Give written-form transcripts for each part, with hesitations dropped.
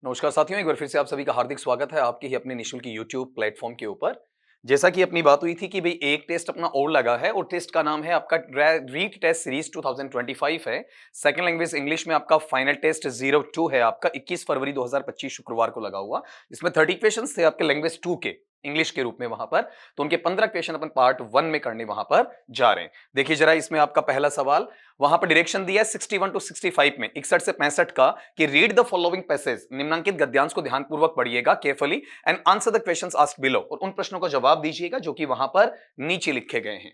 नमस्कार साथियों, एक बार फिर से आप सभी का हार्दिक स्वागत है आपके ही अपने निशुल्क यूट्यूब प्लेटफॉर्म के ऊपर। जैसा कि अपनी बात हुई थी कि भाई एक टेस्ट अपना और लगा है और टेस्ट का नाम है आपका रीट टेस्ट सीरीज 2025 है। सेकंड लैंग्वेज इंग्लिश में आपका फाइनल टेस्ट 02 है आपका 21 फरवरी 2025 शुक्रवार को लगा हुआ। इसमें 30 क्वेश्चंस थे आपके लैंग्वेज 2 के इंग्लिश के रूप में वहां पर। तो उनके 15 क्वेश्चन अपन पार्ट 1 में करने वहां पर जा रहे हैं। देखिए जरा, इसमें आपका पहला सवाल वहां पर डायरेक्शन दिया है 61 टू 65 में 61 से 65 का कि रीड द फॉलोइंग पैसेज, निम्नांकित गद्यांश को ध्यानपूर्वक पढ़िएगा carefully and answer the questions asked below, और उन प्रश्नों का जवाब दीजिएगा जो कि वहां पर नीचे लिखे गए हैं।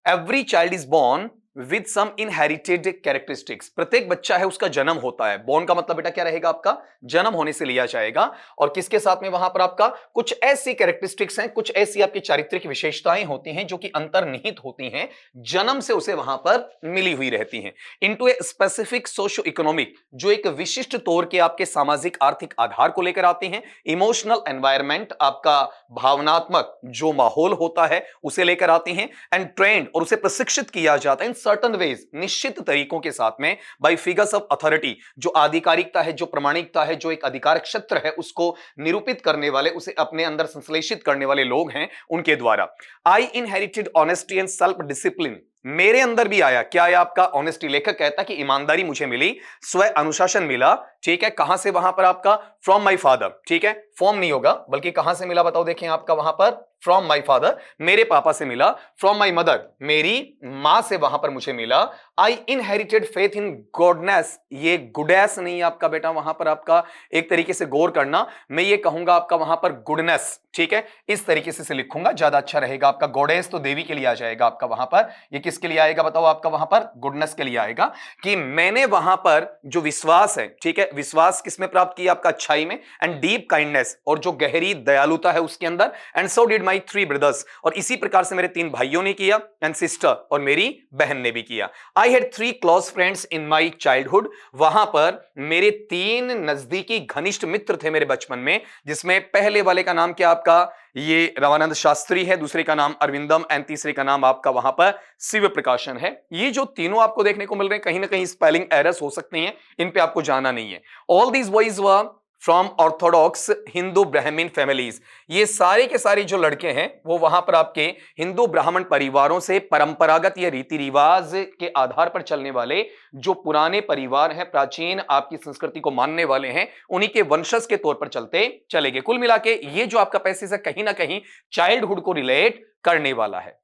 Every child is born with some inherited characteristics, प्रत्येक बच्चा है उसका जन्म होता है। बोर्न का मतलब बेटा क्या रहेगा, आपका जन्म होने से लिया जाएगा। और किसके साथ में वहां पर आपका कुछ ऐसी कैरेक्टरिस्टिक्स हैं, कुछ ऐसी आपकी चारित्रिक विशेषताएं होती हैं जो कि अंतर्निहित होती हैं, जन्म से उसे वहां पर मिली हुई रहती हैं। Into a specific socio economic, जो एक विशिष्ट तौर के आपके सामाजिक आर्थिक आधार को लेकर आती हैं। इमोशनल एनवायरमेंट, आपका भावनात्मक जो माहौल होता है उसे लेकर आती हैं। एंड ट्रेंड, और उसे प्रशिक्षित किया जाता है इन सर्टन वेज, निश्चित तरीकों के साथ में, बाय फिगर्स ऑफ अथॉरिटी, जो आधिकारिकता है, जो प्रमाणिकता है, जो एक अधिकार क्षेत्र है उसको निरूपित करने वाले, उसे अपने अंदर संश्लेषित करने वाले लोग हैं उनके द्वारा। आई inherited honesty and self discipline, मेरे अंदर भी आया, क्या आया आपका ऑनेस्टी, लेखक कहता कि ईमानदारी मुझे मिली, स्व अनुशासन मिला। ठीक है, कहां से, वहां पर आपका फ्रॉम माय फादर। ठीक है, फॉर्म नहीं होगा बल्कि कहां से मिला बताओ, देखें आपका वहां पर फ्रॉम माय फादर, मेरे पापा से मिला। फ्रॉम माय मदर, मेरी मां से वहां पर मुझे मिला। आई इनहेरिटेड फेथ इन गॉडनेस, ये गुडनेस नहीं आपका बेटा, वहां पर आपका एक तरीके से गौर करना, मैं ये कहूंगा आपका वहां पर गुडनेस। ठीक है, इस तरीके से लिखूंगा ज्यादा अच्छा रहेगा। आपका गॉडेस तो देवी के लिए आ जाएगा आपका वहां पर, ये किसके लिए आएगा बताओ, आपका वहां पर गुडनेस के लिए आएगा कि मैंने वहां पर जो विश्वास है, ठीक है, विश्वास किसमें प्राप्त किया, आपका अच्छाई में, एंड डीप काइंडनेस, और जो गहरी दयालुता है उसके अंदर। And so did my 3 brothers, और इसी प्रकार से मेरे 3 भाइयों ने किया, एंड सिस्टर, और मेरी बहन ने भी किया। I had 3 close friends in my childhood, वहां पर मेरे 3 नजदीकी घनिष्ठ मित्र थे मेरे बचपन में, जिसमें पहले वाले का नाम क्या आपका, ये रामानंद शास्त्री है, दूसरे का नाम अरविंदम, एंड तीसरे का नाम आपका वहां पर शिव प्रकाशन है। ये जो तीनों आपको देखने को मिल रहे हैं, कहीं ना कहीं स्पेलिंग एरर्स हो सकती हैं, इन पे आपको जाना नहीं है। All these boys were from Orthodox Hindu ब्राह्मण फैमिलीज, ये सारे के सारे जो लड़के हैं वो वहां पर आपके हिंदू ब्राह्मण परिवारों से, परंपरागत या रीति रिवाज के आधार पर चलने वाले जो पुराने परिवार हैं, प्राचीन आपकी संस्कृति को मानने वाले हैं, उन्हीं के वंशज के तौर पर चलते चले गए। कुल मिला के ये जो आपका पैसेज है कहीं ना कहीं चाइल्डहुड को रिलेट करने वाला है,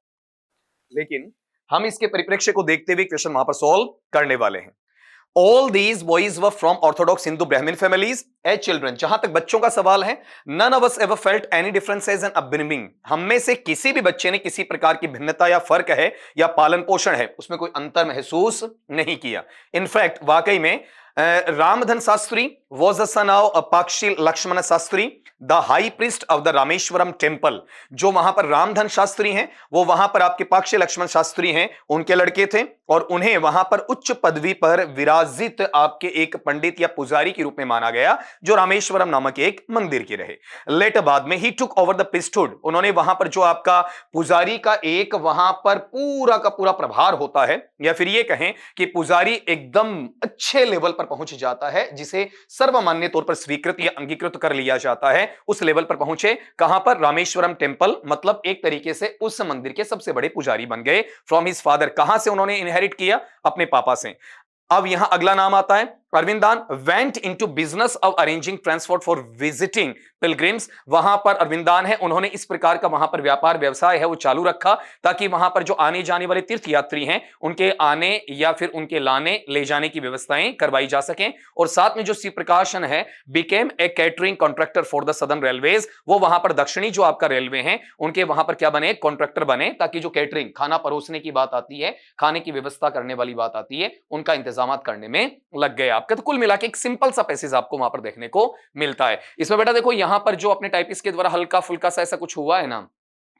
लेकिन हम इसके परिप्रेक्ष्य को देखते हुए क्वेश्चन वहां पर सॉल्व करने वाले हैं। All these boys were from Orthodox Hindu Brahmin families as children. जहां तक बच्चों का सवाल है, none of us ever felt any differences in upbringing. हम में से किसी भी बच्चे ने किसी प्रकार की भिन्नता या फर्क है या पालन पोषण है उसमें कोई अंतर महसूस नहीं किया। इनफैक्ट वाकई में Ramdhan Shastri was the son of Pakshi Lakshman Shastri, the high priest of the Rameswaram temple. जो वहां पर रामधन शास्त्री हैं वो वहां पर आपके पाक्षी लक्ष्मण शास्त्री हैं, उनके लड़के थे, और उन्हें वहां पर उच्च पदवी पर विराजित आपके एक पंडित या पुजारी के रूप में माना गया, जो रामेश्वरम नामक एक मंदिर के रहे। लेटर बाद में ही टुक ओवर द प्रीस्टहुड, उन्होंने वहां पर जो आपका पुजारी का एक वहां पर पूरा का पूरा प्रभार होता है, या फिर ये कहें कि पुजारी एकदम अच्छे लेवल पर पहुंच जाता है, जिसे सर्वमान्य तौर पर स्वीकृत या अंगीकृत कर लिया जाता है, उस लेवल पर पहुंचे। कहां पर, रामेश्वरम टेंपल, मतलब एक तरीके से उस मंदिर के सबसे बड़े पुजारी बन गए फ्रॉम हिज फादर। कहां से उन्होंने इनहेरिट किया, अपने पापा से। अब यहां अगला नाम आता है Aravindan went into business of arranging transport for visiting pilgrims. वहां पर अरविंदान है, उन्होंने इस प्रकार का वहां पर व्यापार व्यवसाय है वो चालू रखा, ताकि वहां पर जो आने जाने वाले तीर्थ यात्री हैं उनके आने या फिर उनके लाने ले जाने की व्यवस्थाएं करवाई जा सकें। और साथ में जो शिव प्रकाशन है became a catering contractor for the southern railways, वो वहां पर दक्षिणी जो आपका रेलवे है उनके वहां पर क्या बने, कॉन्ट्रैक्टर बने, ताकि जो कैटरिंग खाना परोसने की बात आती है, खाने की व्यवस्था करने वाली बात आती है, उनका इंतजाम करने में लग गए आपका। तो कुल मिला के एक सिंपल सा पैसेज आपको वहां पर देखने को मिलता है। इसमें बेटा देखो यहां पर जो अपने टाइपिस्ट के द्वारा हल्का फुल्का सा ऐसा कुछ हुआ है ना,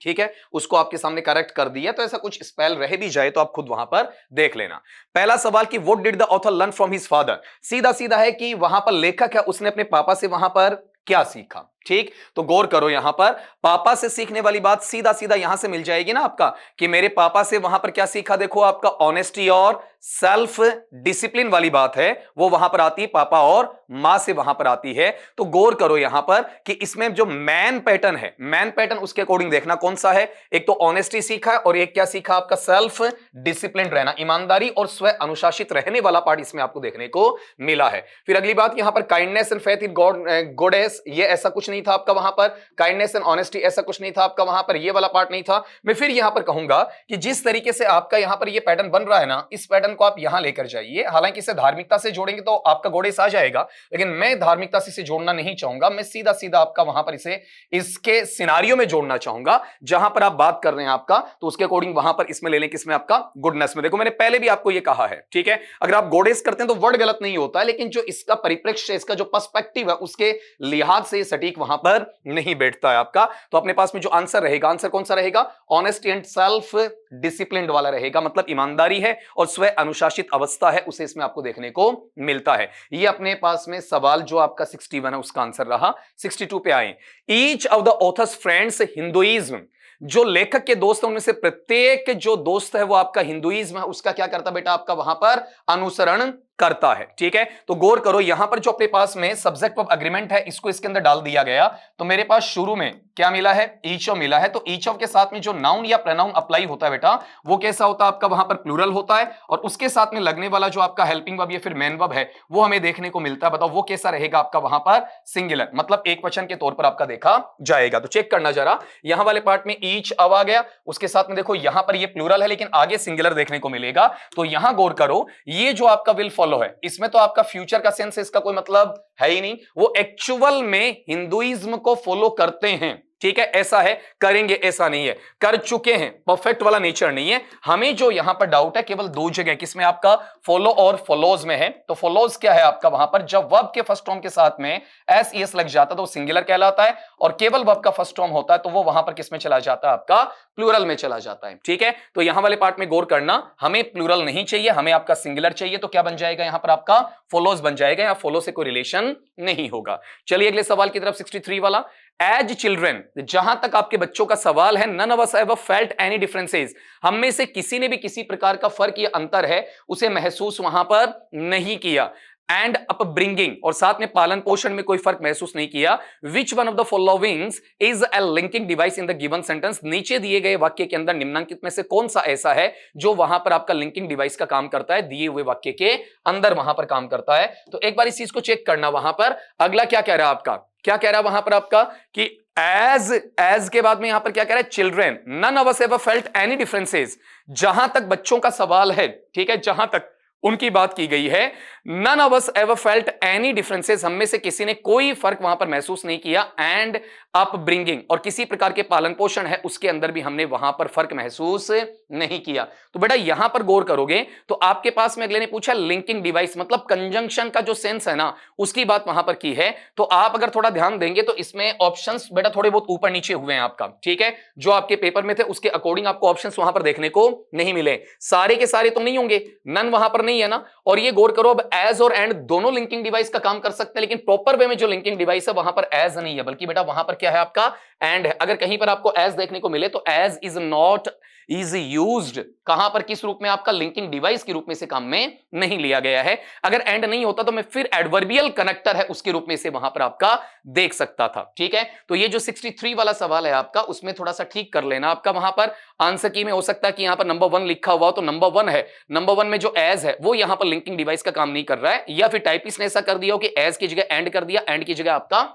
ठीक है, उसको आपके सामने करेक्ट कर दिया, तो ऐसा कुछ स्पेल रह भी जाए तो आप खुद वहां पर देख लेना। पहला सवाल कि what did the author learn from his father, सीधा सीधा है कि वहां पर लेखक है उसने अपने पापा से वहां पर क्या सीखा। ठीक, तो गौर करो यहां पर पापा से सीखने वाली बात सीधा सीधा यहां से मिल जाएगी ना आपका कि मेरे पापा से वहां पर क्या सीखा, देखो आपका ऑनेस्टी और सेल्फ डिसिप्लिन वाली बात है वो वहां पर आती है पापा और मां से वहां पर आती है। तो गौर करो यहां पर कि इसमें जो मैन पैटर्न है, मैन पैटर्न उसके अकॉर्डिंग देखना कौन सा है, एक तो ऑनेस्टी सीखा और एक क्या सीखा आपका सेल्फ डिसिप्लिन रहना, ईमानदारी और स्व अनुशासित रहने वाला पार्ट इसमें आपको देखने को मिला है। फिर अगली बात यहां पर kindness and faith in God goddess, ये ऐसा कुछ नहीं था आपका वहां पर, काइंडनेस एंड ऑनेस्टी ऐसा कुछ नहीं था आपका वहां पर, ये वाला पार्ट नहीं था। मैं फिर यहां पर कहूंगा कि जिस तरीके से आपका यहां पर ये पैटर्न बन रहा है ना, इस पैटर्न को आप यहां लेकर जाइए। हालांकि इसे धार्मिकता से जोड़ेंगे तो आपका गॉडेस आ जाएगा, लेकिन मैं धार्मिकता से इसे जोड़ना नहीं चाहूंगा। मैं सीधा सीधा आपका वहां पर इसे इसके सिनारियो में जोड़ना चाहूंगा जहां पर आप बात कर रहे हैं आपका, तो उसके अकॉर्डिंग वहां पर इसमें ले लें किसमें आपका गुडनेस में। देखो मैंने पहले भी आपको ये कहा है, ठीक है, अगर आप गॉडेस करते हैं तो वर्ड गलत नहीं होता है, लेकिन जो इसका परिप्रेक्ष्य, इसका जो पर्सपेक्टिव है उसके लिहाज से सटीक वहां पर नहीं बैठता है आपका। तो अपने पास में जो आंसर रहेगा, आंसर कौन सा रहेगा, ऑनेस्टी एंड सेल्फ डिसिप्लिन वाला रहेगा, मतलब ईमानदारी है और स्व अनुशासित अवस्था है उसे इसमें आपको देखने को मिलता है। ये अपने पास में सवाल जो आपका 61 है उसका आंसर रहा। 62 पे आए, each of the author's friends Hinduism, जो लेखक के दोस्त हैं उनमें से प्रत्येक जो दोस्त है वो आपका हिंदुइज्म है उसका क्या करता बेटा आपका वहां पर अनुसरण करता है। ठीक है, तो गौर करो यहां पर जो अपने पास में सब्जेक्ट ऑफ एग्रीमेंट है इसको इसके अंदर डाल दिया गया, तो मेरे पास शुरू में क्या मिला है, ईच ऑफ मिला है। तो ईच ऑफ के साथ में जो नाउन या प्रोनाउन अप्लाई होता है बेटा वो कैसा होता है आपका वहां पर प्लूरल होता है, और उसके साथ में लगने वाला जो आपका हेल्पिंग वर्ब या फिर मेन वर्ब है वो हमें देखने को मिलता है। बताओ वो कैसा रहेगा आपका वहां पर सिंगुलर, मतलब एक वचन के तौर पर आपका देखा जाएगा। तो चेक करना जरा, यहां वाले पार्ट में ईच ऑफ आ गया, उसके साथ में देखो यहां पर ये प्लूरल है लेकिन आगे सिंगुलर देखने को मिलेगा। तो यहां गौर करो ये जो आपका विल फॉलो है इसमें तो आपका फ्यूचर का सेंस है, इसका कोई मतलब है ही नहीं, वो एक्चुअल में हिंदुइज्म को फॉलो करते हैं। ठीक है, ऐसा है करेंगे ऐसा नहीं है, कर चुके हैं, परफेक्ट वाला नेचर नहीं है। हमें जो यहां पर डाउट है केवल दो जगह, किसमें आपका फॉलो और फॉलोज में है। तो फॉलोज क्या है आपका वहां पर, जब वर्ब के फर्स्ट फॉर्म के साथ में एस ईएस लग जाता है तो वो सिंगुलर कहलाता है, और केवल वर्ब का फर्स्ट फॉर्म होता है तो वो वहां पर किसमें चला जाता है आपका प्लूरल में चला जाता है। ठीक है, तो यहां वाले पार्ट में गौर करना, हमें प्लूरल नहीं चाहिए, हमें आपका सिंगुलर चाहिए। तो क्या बन जाएगा यहां पर आपका फॉलोज बन जाएगा, या फॉलो से कोई रिलेशन नहीं होगा। चलिए अगले सवाल की तरफ 63 वाला, एज चिल्ड्रेन, जहां तक आपके बच्चों का सवाल है, none of us ever felt any differences, हम में से किसी ने भी किसी प्रकार का फर्क या अंतर है उसे महसूस वहां पर नहीं किया। एंड अपब्रिंगिंग, और साथ में पालन पोषण में कोई फर्क महसूस नहीं किया। Which one of the followings is a linking device in the given sentence, नीचे दिए गए वाक्य के अंदर निम्नलिखित में से कौन सा ऐसा है जो वहां पर आपका लिंकिंग डिवाइस का काम करता है, दिए हुए वाक्य के अंदर वहां पर काम करता है। तो एक बार इस चीज को चेक करना, वहां पर अगला क्या कह रहा है आपका, क्या कह रहा है वहां पर आपका कि एज के बाद में यहां पर क्या कह रहा है, children none of us ever felt any differences, जहां तक बच्चों का सवाल है, ठीक है, जहां तक उनकी बात की गई है, none of us ever felt any differences, हम में से किसी ने कोई फर्क वहां पर महसूस नहीं किया। एंड अपब्रिंगिंग, और किसी प्रकार के पालन पोषण है उसके अंदर भी हमने वहां पर फर्क महसूस नहीं किया। तो बेटा यहां पर गौर करोगे तो आपके पास में अगले ने पूछा लिंकिंग डिवाइस, मतलब कंजंक्शन का जो सेंस है ना उसकी बात वहां पर की है। तो आप अगर थोड़ा ध्यान देंगे तो इसमें ऑप्शंस बेटा थोड़े बहुत ऊपर नीचे हुए हैं आपका, ठीक है, जो आपके पेपर में थे उसके अकॉर्डिंग आपको ऑप्शंस वहां पर देखने को नहीं मिले, सारे के सारे तो नहीं होंगे, नन वहां पर नहीं है ना। और ये गौर करो, अब एज और एंड दोनों लिंकिंग डिवाइस का काम कर सकते हैं, लेकिन प्रॉपर वे में जो लिंकिंग डिवाइस है वहां पर एज नहीं है, बल्कि बेटा वहां पर क्या है आपका एंड है। अगर कहीं पर आपको एज देखने को मिले तो as is not is used, कहां पर किस रूप में आपका लिंकिंग डिवाइस के रूप में से काम में नहीं लिया गया है। अगर एंड नहीं होता तो मैं फिर एडवर्बियल कनेक्टर है उसके रूप में से वहां पर आपका देख सकता था। ठीक है, तो ये जो 63 वाला सवाल है आपका उसमें थोड़ा सा ठीक कर लेना आपका, वहां पर आंसर की में हो सकता है कि यहां पर नंबर 1 लिखा हुआ हो तो नंबर 1 है, नंबर 1 में जो एज है वो यहां पर लिंकिंग डिवाइस का काम नहीं कर रहा है, या फिर टाइपिस्ट ने ऐसा कर दिया हो कि एज की जगह एंड कर दिया, एंड की जगह आपका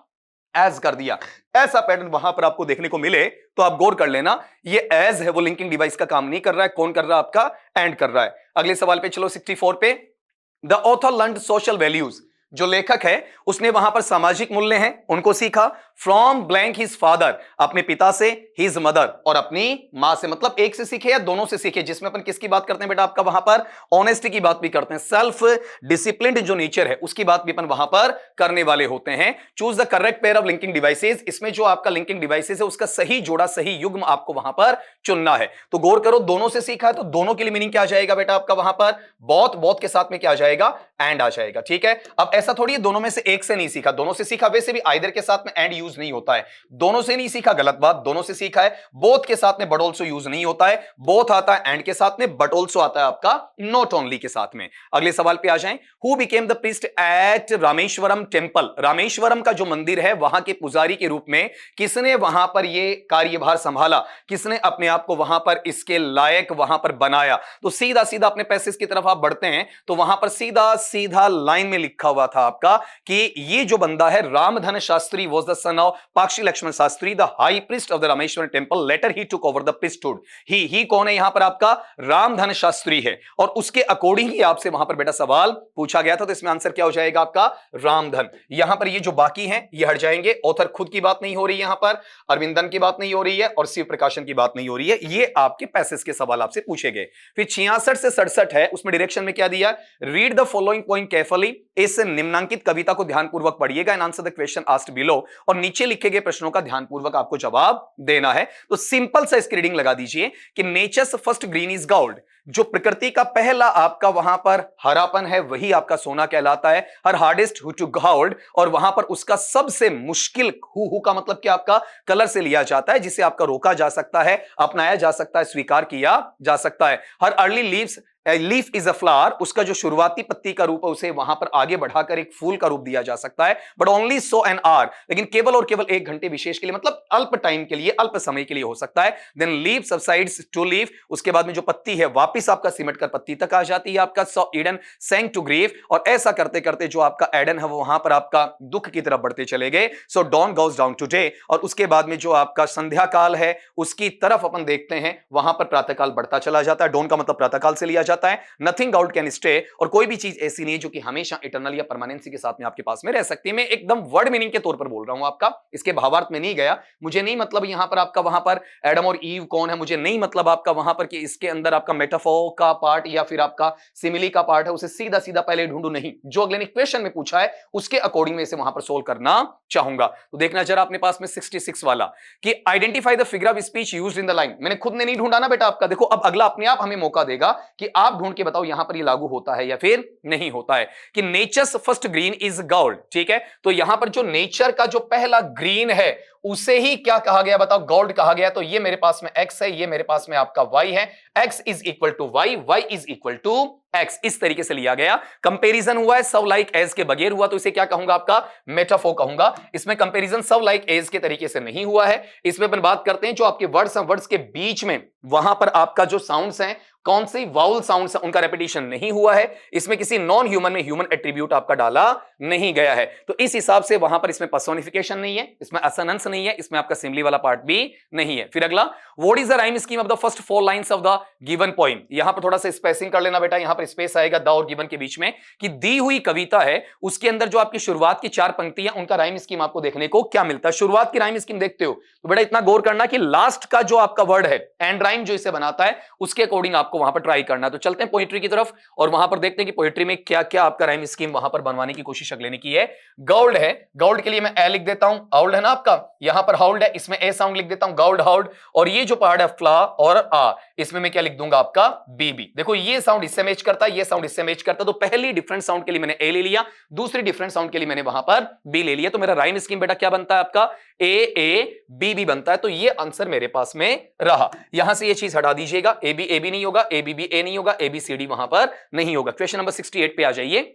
एज कर दिया, ऐसा पैटर्न वहां पर आपको देखने को मिले तो आप गौर कर लेना ये एज है वो लिंकिंग डिवाइस का काम नहीं कर रहा है, कौन कर रहा है आपका एंड कर रहा है। अगले सवाल पे चलो 64 पे, the author learned social values, जो लेखक है उसने वहां पर सामाजिक मूल्य हैं उनको सीखा, फ्रॉम ब्लैंक हिज फादर, अपने पिता से, हिज मदर और अपनी मां से, मतलब एक से सीखे या दोनों से सीखे, जिसमें अपन किसकी बात करते हैं बेटा आपका वहां पर ऑनेस्टी की बात भी करते हैं, सेल्फ डिसिप्लिन्ड जो नेचर है उसकी बात भी अपन वहां पर करने वाले होते हैं। Choose the correct pair of linking devices, इसमें जो आपका लिंकिंग डिवाइसेस है उसका सही जोड़ा सही युग्म आपको वहां पर चुनना है। तो गौर करो दोनों से सीखा है तो दोनों के लिए मीनिंग क्या आ जाएगा बेटा आपका वहां पर, बहुत के साथ में क्या आ जाएगा एंड आ जाएगा। ठीक है, अब ऐसा थोड़ी है दोनों में से एक से नहीं सीखा, दोनों से सीखा। वैसे भी आइदर के साथ में एंड यूज नहीं होता है, दोनों से नहीं सीखा गलत बात, दोनों से सीखा है। बोथ के साथ में बट ऑल्सो यूज नहीं होता है, बोथ आता है एंड के साथ में, बट ऑल्सो आता है आपका नॉट ओनली के साथ में। अगले सवाल पे आ जाएं, who became the priest at Rameswaram temple. Rameswaram का जो मंदिर है वहां के पुजारी के रूप में किसने वहां पर यह कार्यभार संभाला, किसने अपने आप को वहां पर इसके लायक वहां पर बनाया। तो सीधा सीधा अपने पैसेज की तरफ आप बढ़ते हैं तो वहां पर सीधा सीधा लाइन में लिखा हुआ था आपका कि ये जो बंदा है Ramdhan Shastri was the son of Pakshi Lakshman Shastri, the high priest of the Rameswaram temple, later he took over the priesthood. He कौन है यहां पर आपका रामधन शास्त्री है, और उसके अकॉर्डिंग ही आपसे वहां पर बेटा सवाल पूछा गया था। तो इसमें आंसर क्या हो जाएगा आपका रामधन। यहां पर ये जो बाकी हैं ये हट जाएंगे, ऑथर खुद की बात नहीं हो रही है, यहां पर अरविंदन की बात नहीं हो रही है और शिव प्रकाशन की बात नहीं हो रही है, ये आपके पैसेज के सवाल आपसे पूछे गए। फिर 66 से 67 है, उसमें डायरेक्शन में क्या दिया, read the following point carefully, इस निम्नांकित कविता को ध्यानपूर्वक पढ़िएगा and answer the question asked below, और नीचे लिखे गए प्रश्नों का ध्यानपूर्वक आपको जवाब देना है। तो सिंपल सा इसकी रीडिंग लगा दीजिए कि nature's first green is gold, जो प्रकृति का पहला आपका वहां पर हरापन है वही आपका सोना कहलाता है। हर हार्डेस्ट हु टू गोल्ड, और वहां पर उसका सबसे मुश्किल हु का मतलब क्या आपका कलर से लिया जाता है, जिसे आपका रोका जा सकता है, अपनाया जा सकता है, स्वीकार किया जा सकता है। Her early leaves leaf is a flower, उसका जो शुरुआती पत्ती का रूप है उसे वहां पर आगे बढ़ाकर एक फूल का रूप दिया जा सकता है, but only so an hour, लेकिन केवल और केवल 1 घंटे विशेष के लिए, मतलब अल्प टाइम के लिए, अल्प समय के लिए हो सकता है। Then leaf subsides to leaf, उसके बाद में जो पत्ती है वापिस आपका सिमट कर पत्ती तक आ जाती है आपका। सो ईडन सैंक टू ग्रीफ, और ऐसा करते करते जो आपका एडन है वो वहां पर आपका दुख की तरफ बढ़ते चले गए। सो डॉन गोज डाउन टुडे, और उसके बाद में जो आपका संध्या काल है उसकी तरफ अपन देखते हैं, वहां पर प्रातःकाल बढ़ता चला जाता है। डॉन का मतलब प्रातःकाल से लिया जाता है। नथिंग आउट कैन स्टे, और कोई भी चीज ऐसी नहीं है जो कि हमेशा इटरनल या परमानेंसी के साथ में आपके पास में रह सकती है। मैं एकदम वर्ड मीनिंग के तौर पर बोल रहा हूं आपका, इसके भावार्थ में नहीं गया। मुझे नहीं मतलब यहां पर आपका वहां पर एडम और ईव कौन है, मुझे नहीं मतलब आपका वहां पर कि इसके अंदर आपका मेटाफोर का पार्ट या फिर आपका सिमिली का पार्ट है, उसे सीधा सीधा पहले ढूंढू नहीं, जो अगले ने क्वेश्चन में पूछा है उसके अकॉर्डिंग में इसे वहां पर सोल्व करना चाहूंगा। तो देखना जरा अपने पास में 66 वाला कि identify the figure of speech used in the line. मैंने खुद ने नहीं ढूंढा ना बेटा आपका, देखो अब अगला अपने आप हमें मौका देगा कि आप ढूंढ के बताओ यहां पर ये लागू होता है या फिर नहीं होता है। कि nature's first green is gold, ठीक है, तो यहां पर जो नेचर का जो पहला ग्रीन है उसे ही क्या कहा गया बताओ, गोल्ड कहा गया। तो ये मेरे पास में x है, ये मेरे पास में आपका y है, x is equal to y, y is equal to x, इस तरीके से लिया गया। कंपैरिजन हुआ है सव लाइक एज के बगैर हुआ, तो इसे क्या कहूंगा आपका मेटाफोर कहूंगा। इसमें कंपैरिजन सव लाइक एज के तरीके से नहीं हुआ है। इसमें अपन बात करते हैं जो आपके वर्ड्स हैं, वर्ड्स के बीच में वहां पर आपका जो साउंड्स हैं, कौन सी वाउल साउंड्स हैं, उनका रेपिटेशन नहीं हुआ है। इसमें किसी नॉन ह्यूमन में ह्यूमन एट्रीब्यूट आपका डाला नहीं गया है, तो इस हिसाब से वहां पर इसमें पर्सोनिफिकेशन नहीं है, इसमें असोनेंस नहीं है, इसमें आपका सिंबली वाला पार्ट भी नहीं है। फिर अगला, what is the rhyme scheme of the first 4 lines of the given poem. यहां पर थोड़ा सा स्पेसिंग कर लेना बेटा, यहां पर स्पेस आएगा द और गिवन के बीच में, कि दी हुई कविता है उसके अंदर जो आपकी शुरुआत की 4 पंक्तियां, उनका राइम स्कीम आपको देखने को क्या मिलता है। शुरुआत की राइम स्कीम देखते हो तो बेटा इतना गौर करना कि लास्ट का जो आपका वर्ड है एंड राइम जो इसे बनाता है उसके अकॉर्डिंग आपको वहां पर ट्राई करना है। तो चलते हैं पोएट्री की तरफ और वहां पर देखते हैं कि पोएट्री में क्या क्या आपका राइम स्कीम वहां पर बनवाने की कोशिश अगले ने की है। गोल्ड है, गोल्ड के लिए मैं ए लिख देता हूं, आउल्ड है ना आपका, यहां पर हाउल्ड है, इसमें ए साउंड लिख देता हूं, गाउल्ड हाउल्ड, और ये जो पार्ट है फ्ला और आ, इसमें मैं क्या लिख दूंगा आपका बीबी। देखो ये साउंड इससे मैच करता है, ये साउंड इससे मैच करता है, तो पहली डिफरेंट साउंड के लिए मैंने ए ले लिया, दूसरी डिफरेंट साउंड के लिए मैंने वहां पर बी ले लिया। तो मेरा राइम स्कीम बेटा क्या बनता है आपका, ए बी बी बनता है। तो ये आंसर मेरे पास में रहा। यहां से ये चीज हटा दीजिएगा, ए बी नहीं होगा, ए बी ए नहीं होगा, ए बी सी डी वहां पर नहीं होगा। क्वेश्चन नंबर 68 पे आ जाइए।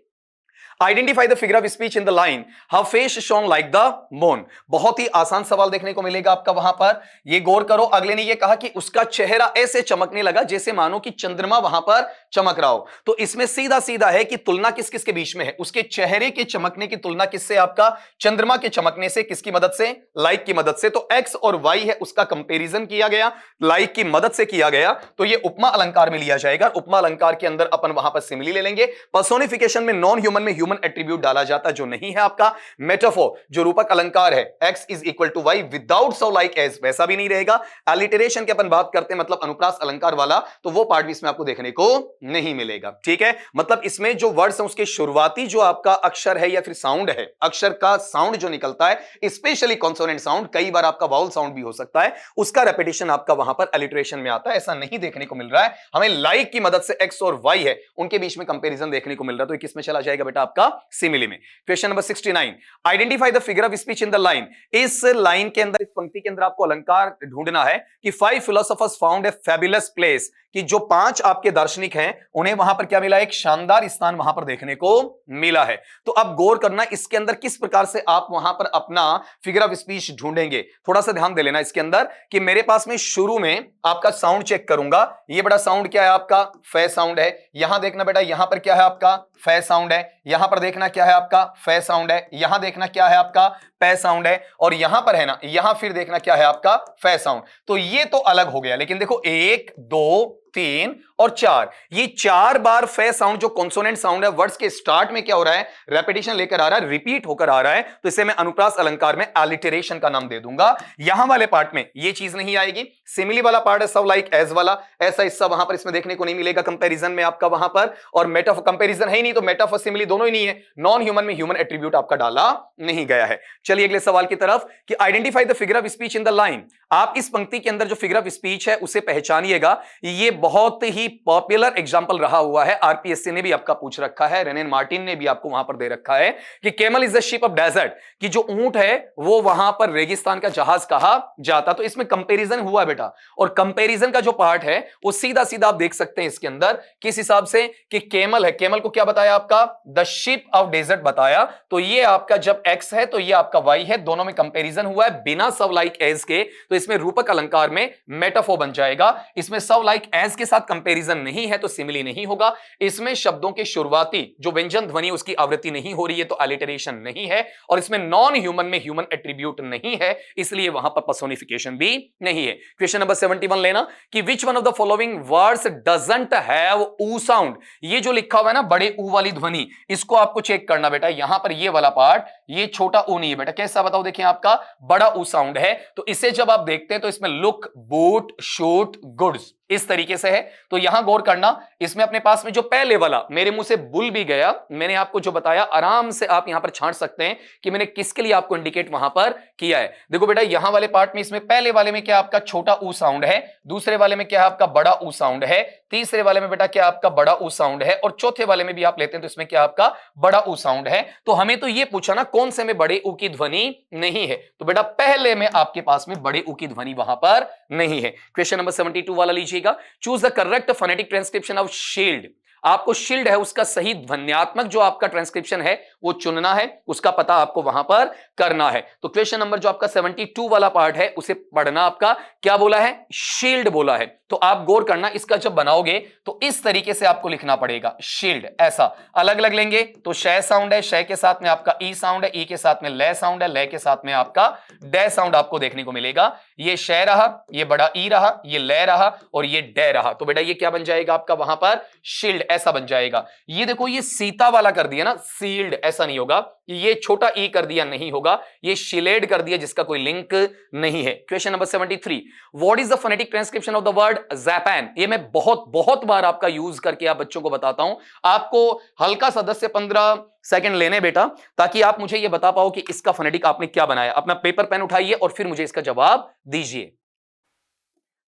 Identify the figure of speech in the line, her face shown like the moon. बहुत ही आसान सवाल देखने को मिलेगा आपका वहां पर, ये गौर करो। अगले ने ये कहा कि उसका चेहरा ऐसे चमकने लगा जैसे मानो कि चंद्रमा वहां पर चमक रहा हो। तो इसमें सीधा सीधा है कि तुलना किस किस के बीच में है, उसके चेहरे के चमकने की तुलना किससे, आपका चंद्रमा के चमकने से। किसकी मदद से, लाइट की मदद से। तो एक्स और वाई है उसका कंपेरिजन किया गया, लाइट की मदद से किया गया, तो ये उपमा अलंकार में लिया जाएगा। उपमा अलंकार के अंदर अपन वहां पर सिमिली ले लेंगे। पर्सोनिफिकेशन में नॉन ह्यूमन में ह्यूमन एट्रीब्यूट डाला जाता है जो नहीं है आपका। मेटाफोर जो रूपक अलंकार है, x is equal to Y without so like as, वैसा भी नहीं रहेगा। एलिटरेशन की अपन बात करते हैं, मतलब अनुप्रास अलंकार वाला, तो वो पार्ट भी इसमें आपको देखने को नहीं मिलेगा। ठीक है, मतलब इसमें जो वर्ड्स हैं उसके शुरुआती जो आपका अक्षर है या फिर साउंड है, अक्षर का साउंड जो निकलता है, स्पेशली कॉन्सोनेंट साउंड, कई बार आपका वाउल साउंड भी हो सकता है, उसका रेपिटेशन आपका वहां पर एलिटरेशन में आता है। ऐसा नहीं देखने को मिल रहा है हमें। लाइक की मदद से x और y है उनके बीच में कंपैरिजन देखने को मिल रहा है, तो किस में चला जाएगा बेटा आपका आपका सिमिली में। Question number 69, identify the figure of speech in the line. इस लाइन के अंदर, इस पंक्ति के अंदर आपको अलंकार ढूंढना है कि 5 philosophers found a fabulous place, कि जो 5 आपके दार्शनिक हैं उन्हें वहां पर क्या मिला, एक शानदार स्थान वहां पर देखने को मिला है। तो अब गौर करना इसके अंदर किस प्रकार से आप वहां पर अपना फिगर ऑफ स्पीच ढूंढेंगे। थोड़ा सा ध्यान दे लेना इसके अंदर कि मेरे पास में शुरू में आपका साउंड चेक करूंगा। ये बड़ा साउंड क्या है आपका, फे साउंड है। यहां देखना बेटा, यहां पर क्या है आपका, फे साउंड है। यहां पर देखना क्या है आपका, फे साउंड है। यहां देखना क्या है आपका, पे साउंड है। और यहां पर है ना, यहां फिर देखना क्या है आपका, फे साउंड। तो ये तो अलग हो गया, लेकिन देखो 1 2 3 और 4, ये 4 बार फे साउंड जो कॉन्सोनेंट साउंड है, वर्ड्स के स्टार्ट में क्या हो रहा है, रेपिटेशन लेकर आ रहा है, रिपीट होकर आ रहा है। तो इसे मैं अनुप्रास अलंकार में एलिटरेशन का नाम दे दूंगा। यहां वाले पार्ट में ये चीज नहीं आएगी। सिमिली वाला पार्ट है सब लाइक एज वाला, ऐसा हिस्सा वहां पर इसमें देखने को नहीं मिलेगा कंपैरिजन में आपका वहां पर। और मेटाफोर, कंपैरिजन है ही नहीं तो मेटाफोर सिमिली दोनों ही नहीं है। नॉन ह्यूमन में ह्यूमन एट्रीब्यूट आपका डाला नहीं गया है। चलिए अगले सवाल की तरफ कि identify the figure of speech in the line. आप इस पंक्ति के अंदर जो फिगर ऑफ स्पीच है उसे पहचानिएगा। ये बहुत ही पॉपुलर एग्जांपल रहा हुआ है, आरपीएससी ने भी आपका पूछ रखा है, रेनेन मार्टिन ने भी आपको वहां पर दे रखा है कि camel is the ship of desert, कि जो ऊंट है वो वहां पर रेगिस्तान का जहाज कहा जाता। तो इसमें कंपैरिजन हुआ बेटा, और कंपैरिजन का जो पार्ट है वो सीधा सीधा आप देख सकते हैं इसके अंदर किस हिसाब से कि कैमल है, कैमल को क्या बताया आपका, द शिप ऑफ डेजर्ट बताया। तो ये आपका जब एक्स है तो ये आपका वाई है, दोनों में कंपैरिजन हुआ है बिना सब लाइक एज के। तो इसमें रूपक अलंकार में मेटाफोर बन जाएगा। इसमें सब लाइक एज के साथ कंपैरिजन नहीं है तो सिमिली नहीं होगा। इसमें शब्दों के शुरुआती जो व्यंजन ध्वनि उसकी आवृत्ति नहीं हो रही है तो अलिटरेशन नहीं है। और इसमें नॉन ह्यूमन में ह्यूमन एट्रीब्यूट नहीं है, इसलिए वहां पर पर्सोनिफिकेशन भी नहीं है। क्वेश्चन नंबर 71 लेना कि which one of the following words doesn't have ऊ साउंड। ये जो लिखा हुआ है ना बड़े ऊ वाली ध्वनि, इसको आपको चेक करना बेटा। यहां पर ये वाला पार्ट, ये छोटा ऊ नहीं है बेटा, कैसा बताओ, देखिए आपका बड़ा ऊ साउंड है। तो इसे जब आप देखते हैं तो इसमें लुक, बूट, शूट, गुड्स इस तरीके से है। तो यहां गौर करना, इसमें अपने पास में जो पहले वाला, मेरे मुंह से बुल भी गया, मैंने आपको जो बताया आराम से आप यहां पर छांट सकते हैं कि मैंने किसके लिए आपको इंडिकेट वहां पर किया है। देखो बेटा यहां वाले पार्ट में, इसमें पहले वाले में क्या आपका छोटा ऊ साउंड है, दूसरे वाले में क्या आपका बड़ा ऊ साउंड है, तीसरे वाले में बेटा क्या आपका बड़ा ऊ साउंड है, और चौथे वाले में भी आप लेते हैं तो इसमें क्या आपका बड़ा ऊ साउंड है। तो हमें तो ये पूछा ना कौन से में बड़े ऊ की ध्वनि नहीं है, तो बेटा पहले में आपके पास में बड़े ऊ की ध्वनि वहां पर नहीं है। क्वेश्चन नंबर 72 वाला लीजिएगा, choose the correct phonetic transcription of shield. आपको शील्ड है उसका सही ध्वन्यात्मक जो आपका ट्रांसक्रिप्शन है वो चुनना है, उसका पता आपको वहां पर करना है। तो क्वेश्चन नंबर जो आपका 72 वाला पार्ट है उसे पढ़ना, आपका क्या बोला है, शील्ड बोला है। तो आप गौर करना, इसका जब बनाओगे तो इस तरीके से आपको लिखना पड़ेगा शील्ड, ऐसा अलग अलग लेंगे तो शय साउंड है, शय के साथ में आपका ई साउंड है, ई के साथ में ले साउंड है, ले के साथ में आपका डे साउंड आपको देखने को मिलेगा। ये शय रहा, ये बड़ा ई रहा, ये ले रहा और ये डे रहा। तो बेटा ये क्या बन जाएगा आपका वहां पर, शील्ड ऐसा बन जाएगा। ये देखो ये सीता वाला कर दिया ना, सील्ड, ऐसा नहीं होगा। ये छोटा ई कर दिया, नहीं होगा। ये शिलेड कर दिया जिसका कोई लिंक नहीं है। Question number 73, what is the phonetic transcription of the word Japan. ये मैं बहुत बहुत बार आपका यूज करके आप बच्चों को बताता हूं। आपको हल्का सा 10 से 15 सेकंड लेने बेटा, ताकि आप मुझे ये बता पाओ कि इसका फोनेटिक आपने क्या बनाया। अपना पेपर पेन उठाइए और फिर मुझे इसका जवाब दीजिए।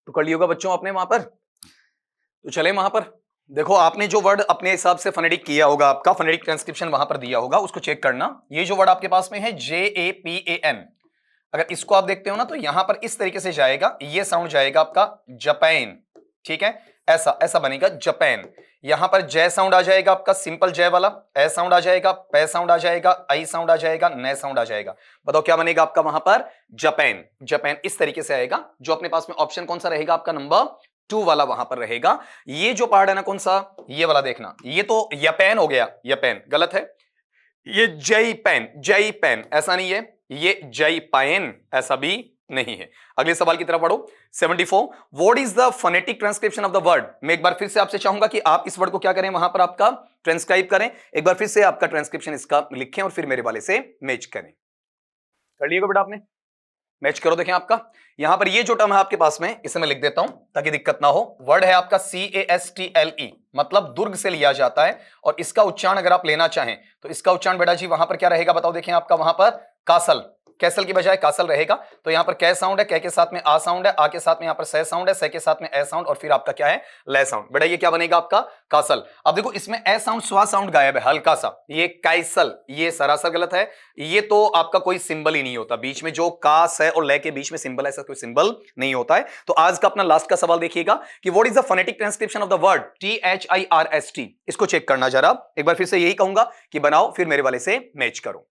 तो कर लिया होगा बच्चों आपने वहां पर, तो चले वहां पर देखो, आपने जो वर्ड अपने हिसाब से फोनेटिक किया होगा, आपका फोनेटिक ट्रांसक्रिप्शन वहां पर दिया होगा, उसको चेक करना। ये जो वर्ड आपके पास में है JAPAN, अगर इसको आप देखते हो ना तो यहां पर इस तरीके से जाएगा, ये साउंड जाएगा आपका जापान, ठीक है, ऐसा ऐसा बनेगा जापान। यहां पर जय साउंड आ जाएगा आपका सिंपल जय वाला, ए साउंड आ जाएगा, पे साउंड आ जाएगा, आई साउंड आ जाएगा, ने साउंड आ जाएगा। बताओ क्या बनेगा आपका वहां पर, जापान। जापान इस तरीके से आएगा। जो अपने पास में ऑप्शन कौन सा रहेगा आपका, नंबर 2 वाला वहां पर रहेगा। ये जो पार्ट है ना कौन सा, ये वाला देखना, ये तो यपेन हो गया, यपेन गलत है। ये जय पेन ऐसा नहीं है, ये जय पायन ऐसा भी नहीं है। अगले सवाल की तरफ पढ़ो। 74, what is the phonetic transcription of the word. मैं एक बार फिर से आपसे चाहूंगा कि आप इस वर्ड को क्या करें, वहां पर आपका ट्रांसक्राइब करें। एक बार फिर से आपका ट्रांसक्रिप्शन इसका लिखें और फिर मेरे वाले से मैच करें। कर लिएगा बेटा आपने, मैच करो। देखें आपका यहां पर ये जो टर्म है आपके पास में, इसे मैं लिख देता हूं ताकि दिक्कत ना हो। वर्ड है आपका CASTLE, मतलब दुर्ग से लिया जाता है। और इसका उच्चारण अगर आप लेना चाहें तो इसका उच्चारण बेटा जी वहां पर क्या रहेगा, बताओ। देखें आपका वहां पर कासल, कैसल की बजाय कासल रहेगा। तो यहां पर कै साउंड है, कै के साथ में आ साउंड है, आ के साथ में यहां पर सह साउंड है, सह के साथ में ए साउंड और फिर आपका क्या है ले साउंड। बेटा ये क्या बनेगा आपका कासल। अब देखो इसमें ए साउंड स्वा साउंड गायब है हल्का सा, ये कैसल, ये सरासर गलत है। ये तो आपका कोई सिंबल ही नहीं होता, बीच में जो का से और ले के बीच में सिंबल, ऐसा कोई सिंबल नहीं होता है। तो आज का अपना लास्ट का सवाल देखिएगा कि what is the phonetic transcription of the word THIRST। इसको चेक करना जरा, एक बार फिर से यही कहूंगा कि बनाओ फिर मेरे वाले से मैच करो।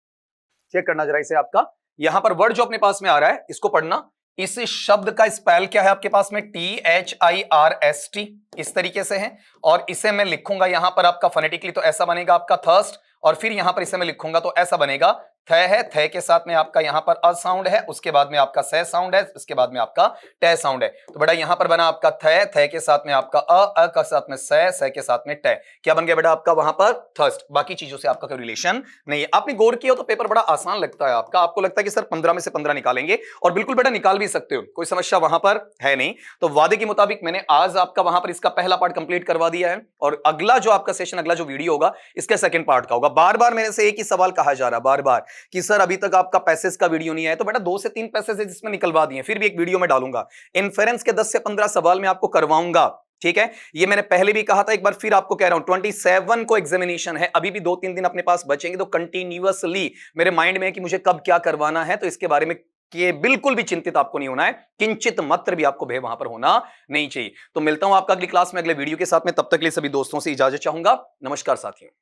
चेक करना जरा इसे आपका, यहां पर वर्ड जो अपने पास में आ रहा है इसको पढ़ना। इस शब्द का स्पेल क्या है आपके पास में THIRST इस तरीके से है, और इसे मैं लिखूंगा यहां पर आपका फोनेटिकली तो ऐसा बनेगा आपका थर्स्ट, और फिर यहां पर इसे मैं लिखूंगा तो ऐसा बनेगा थ है, थ के साथ में आपका यहां पर अ साउंड है, उसके बाद में आपका स साउंड है, उसके बाद में आपका ट साउंड है। तो बेटा यहां पर बना आपका थ के साथ में आपका अ के साथ में स के साथ में ट। क्या बन गया बेटा आपका वहां पर थर्स्ट। बाकी चीजों से आपका कोई रिलेशन नहीं है। आपने गौर किया तो पेपर बड़ा आसान लगता है आपका, आपको लगता है कि सर 15 में से 15 निकालेंगे, और बिल्कुल बेटा निकाल भी सकते हो, कोई समस्या वहां पर है नहीं। तो वादे के मुताबिक मैंने आज आपका वहां पर इसका पहला पार्ट कंप्लीट करवा दिया है, और अगला जो आपका सेशन, अगला जो वीडियो होगा इसका सेकंड पार्ट का होगा। बार बार मेरे से एक ही सवाल कहा जा रहा है बार बार कि सर अभी तक आपका पैसेज का वीडियो नहीं आया, तो बेटा 2 से 3 पैसेज जिसमें निकलवा दिए, फिर भी एक वीडियो में डालूंगा। इन्फेरेंस के 10 से 15 सवाल मैं आपको करवाऊंगा, ठीक है। ये मैंने पहले भी कहा था, एक बार फिर आपको कह रहा हूं 27 को एग्जामिनेशन है, अभी भी 2-3 दिन अपने पास बचेंगे, तो कंटिन्यूअसली मेरे माइंड में है कि मुझे कब क्या करवाना है, तो इसके बारे में कि बिल्कुल भी चिंतित आपको नहीं होना है, किंचित मात्र भी आपको भय वहां पर होना नहीं चाहिए। तो मिलता हूं आपका अगली क्लास में अगले वीडियो के साथ में, तब तक के लिए सभी दोस्तों से इजाजत चाहूंगा। नमस्कार साथियों।